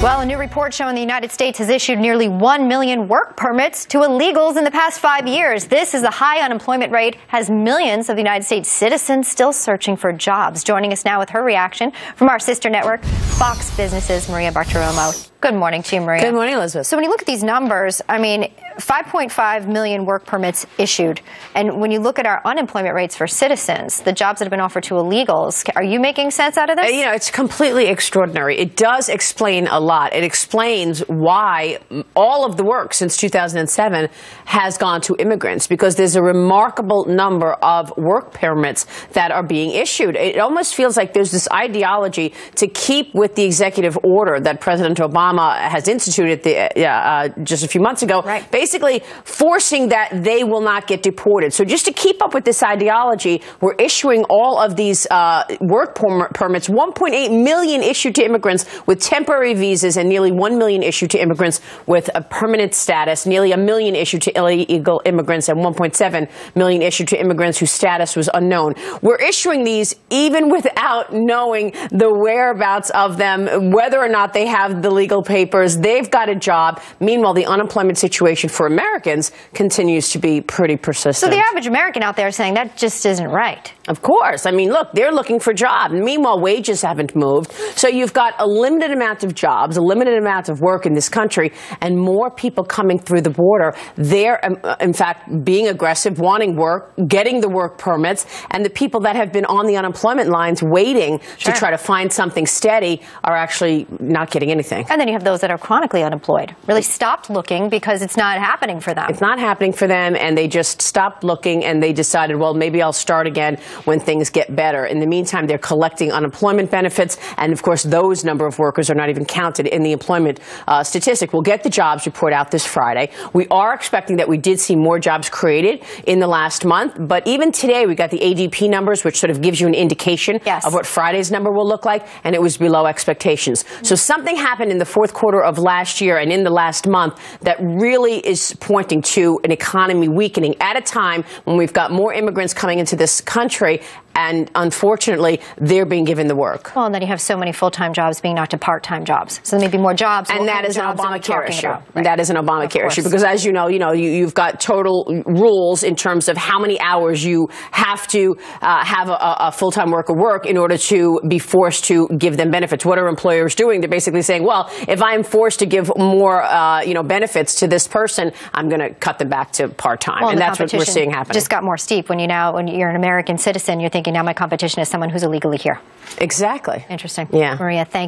Well, a new report showing the United States has issued nearly 1 million work permits to illegals in the past 5 years. This is the high unemployment rate, has millions of the United States citizens still searching for jobs. Joining us now with her reaction from our sister network, Fox Business's Maria Bartiromo. Good morning to you, Maria. Good morning, Elizabeth. So when you look at these numbers, I mean, 5.5 million work permits issued. And when you look at our unemployment rates for citizens, the jobs that have been offered to illegals, are you making sense out of this? You know, it's completely extraordinary. It does explain a lot. It explains why all of the work since 2007 has gone to immigrants, because there's a remarkable number of work permits that are being issued. It almost feels like there's this ideology to keep with the executive order that President Obama has instituted just a few months ago, right, basically forcing that they will not get deported. So just to keep up with this ideology, we're issuing all of these work permits, 1.8 million issued to immigrants with temporary visas and nearly 1 million issued to immigrants with a permanent status, nearly 1 million issued to illegal immigrants and 1.7 million issued to immigrants whose status was unknown. We're issuing these even without knowing the whereabouts of them, whether or not they have the legal papers. They've got a job. Meanwhile, the unemployment situation for Americans continues to be pretty persistent. So the average American out there is saying that just isn't right. Of course. I mean, look, they're looking for jobs. Meanwhile, wages haven't moved. So you've got a limited amount of jobs, a limited amount of work in this country, and more people coming through the border. They're, in fact, being aggressive, wanting work, getting the work permits, and the people that have been on the unemployment lines waiting to try to find something steady are actually not getting anything. And then you have those that are chronically unemployed, really stopped looking because it's not happening for them. It's not happening for them, and they just stopped looking, and they decided, well, maybe I'll start again when things get better. In the meantime, they're collecting unemployment benefits, and of course, those number of workers are not even counted in the employment statistic. We'll get the jobs report out this Friday. We are expecting that we did see more jobs created in the last month, but even today, we got the ADP numbers, which sort of gives you an indication of what Friday's number will look like, and it was below expectations. So something happened in the fourth quarter of last year and in the last month that really is pointing to an economy weakening at a time when we've got more immigrants coming into this country, and unfortunately, they're being given the work. Well, and then you have so many full-time jobs being knocked to part-time jobs. So there may be more jobs. And that is an Obamacare issue. Right. That is an Obamacare issue, because as you know, you've got total rules in terms of how many hours you have to have a full-time worker work in order to be forced to give them benefits. What are employers doing? They're basically saying, well, if I'm forced to give more, benefits to this person, I'm going to cut them back to part-time. Well, and that's what we're seeing happening. Just got more steep when you're an American citizen, you're thinking now my competition is someone who's illegally here. Exactly. Interesting. Yeah. Maria, thank you.